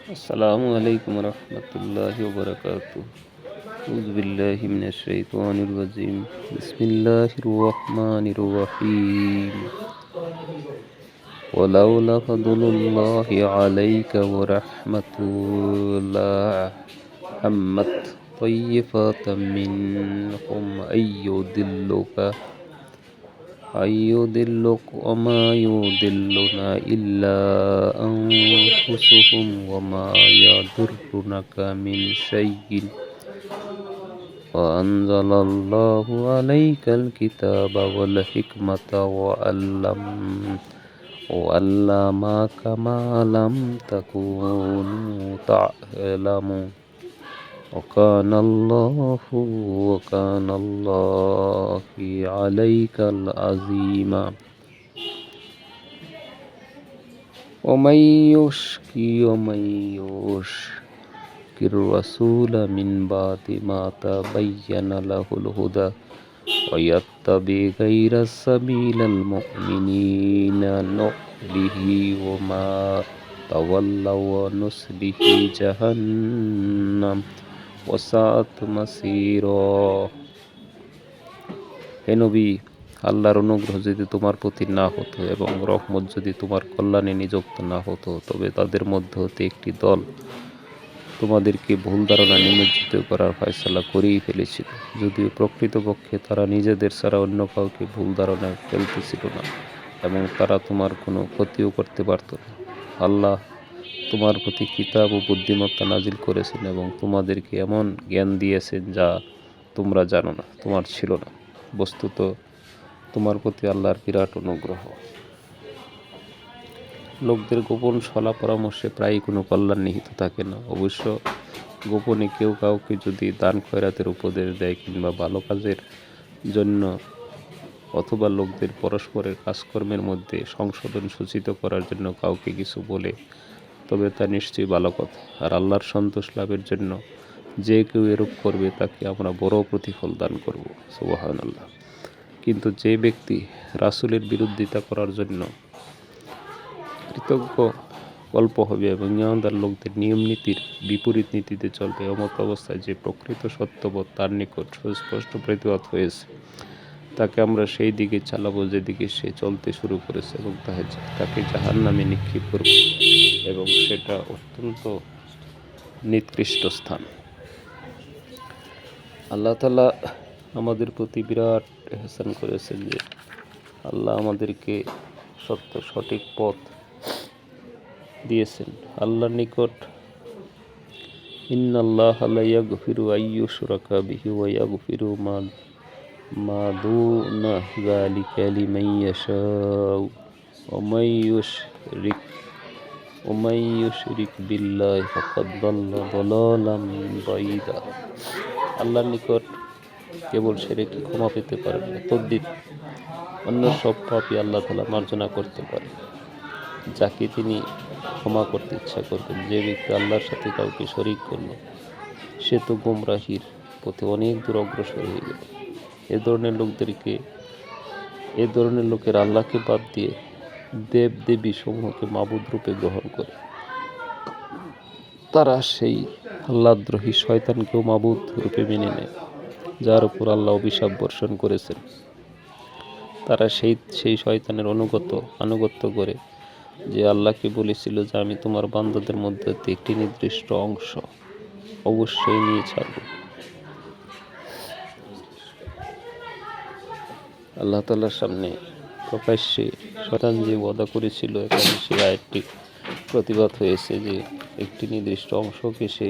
আসসালামু আলাইকুম রহমতুল্লাহি ওয়া বারাকাতুহু। আউযু বিল্লাহি মিনাশ শাইতানির রাজিম। বিসমিল্লাহির রহমানির রহিম। ওয়ালাউলা ফাদলুল্লাহি আলাইকা ওয়া রাহমাতুহু লাহাম্মাত তাইয়্যিফাতাম মিনহুম أن يضلوك وما يضلون إلا أنفسهم وما يضرونك من شيء وأنزل الله عليك الكتاب والحكمة وعلمك ما لم تكونوا تعلمون وكان الله عليك عظيما ومن يشك الرسول من بعد ما تبين له الهدى ويتبع غير سبيل المؤمنين نؤته وما تولى ونصله جهنم ওয়াসাত মাসীরা। হে নবী, আল্লাহর অনুগ্রহ যদি তোমার প্রতি না হতো এবং রহমত যদি তোমার কল্যাণে নিযুক্ত না হতো, তবে তাদের মধ্যে হতে একটি দল তোমাদেরকে ভুল ধারণা নিমজ্জিত করার ফয়সালা করেই ফেলেছিল, যদিও প্রকৃতপক্ষে তারা নিজেদের ছাড়া অন্য কাউকে ভুল ধারণায় ফেলতেছিল না এবং তারা তোমার কোনো ক্ষতিও করতে পারত না। আল্লাহ তোমার প্রতি কিতাব ও বুদ্ধিমত্তা নাজিল করেছেন এবং তোমাদেরকে এমন জ্ঞান দিয়েছেন যা তোমরা জানো না, তোমার ছিল না। বস্তুত তোমার প্রতি আল্লাহর বিরাট অনুগ্রহ। লোকদের গোপন সলা পরামর্শে প্রায়ই কোনো কল্যাণ নিহিত থাকে না। অবশ্য গোপনে কেউ কাউকে যদি দান খয়রাতের উপদেশ দেয় কিংবা ভালো কাজের জন্য অথবা লোকদের পরস্পরের কাজকর্মের মধ্যে সংশোধন সূচিত করার জন্য কাউকে কিছু বলে, তবে তা নিশ্চয়ই ভালো কথা। আর আল্লাহর সন্তোষ লাভের জন্য যে কেউ এরূপ করবে তাকে আমরা বড় প্রতিফল দান করব। সুবহানাল্লাহ। কিন্তু যে ব্যক্তি রাসূলের বিরোধিতা করার জন্য কৃতজ্ঞ কল্প হবে এবং ইমানদার লোকদের নিয়ম নীতির বিপরীত নীতিতে চলবে, এমত অবস্থায় যে প্রকৃত সত্যবোধ তার নিকট সুস্পষ্ট প্রতিবাদ হয়েছে, তাকে আমরা সেই দিকে চালাবো যেদিকে সে চলতে শুরু করেছে এবং তাকে জাহান্নামে নিক্ষেপ করব, এবং সেটা অত্যন্ত নিকৃষ্ট স্থান। আল্লাহ তাআলা আমাদের প্রতি বিরাট ইহসান করেছেন যে আল্লাহ আমাদেরকে সঠিক পথ দিয়েছেন। আল্লাহর নিকট ইন্নাল্লাহা লা ইয়াগফিরু আইয়ুশরাকা বিহি ওয়া ইয়াগফিরু মা দুনা যালিকা লিমান ইয়াশাউ ওয়া মান ইউশরিক বিল্লাহি ফাকাদ দাল্লা দালালাম বাঈদা। আল্লাহর নিকট কেবল শিরকই ক্ষমা পেতে পারে না, তদ্বির অন্য সব পাপই আল্লাহ তাআলা মার্জনা করতে পারে যাকে তিনি ক্ষমা করতে ইচ্ছা করবেন। যে ব্যক্তি আল্লাহর সাথে কাউকে শরীক করল, সে তো গোমরাহির পথে অনেক দূর অগ্রসর হয়ে গেল। এ ধরনের লোকের আল্লাহকে বাদ দিয়ে দেব দেবী সমূহকে মাবুদ রূপে গ্রহণ করে। তারা সেই আল্লাহদ্রোহী শয়তানকেও মাবুদ রূপে মেনে নেয়, যার উপর আল্লাহ অভিশাপ বর্ষণ করেছেন। তারা সেই শয়তানের আনুগত্য করে, যে আল্লাহকে বলেছিল যে আমি তোমার বান্দাদের মধ্যে একটি নির্দিষ্ট অংশ অবশ্যই নিয়ে ছাড়ব। আল্লাহ তাআলার সামনে প্রকাশ্যে শয়তান যে ওয়াদা করেছিল, এখানে সেই আয়াতটি প্রতিবাদ হয়েছে যে একটি নির্দিষ্ট অংশকে সে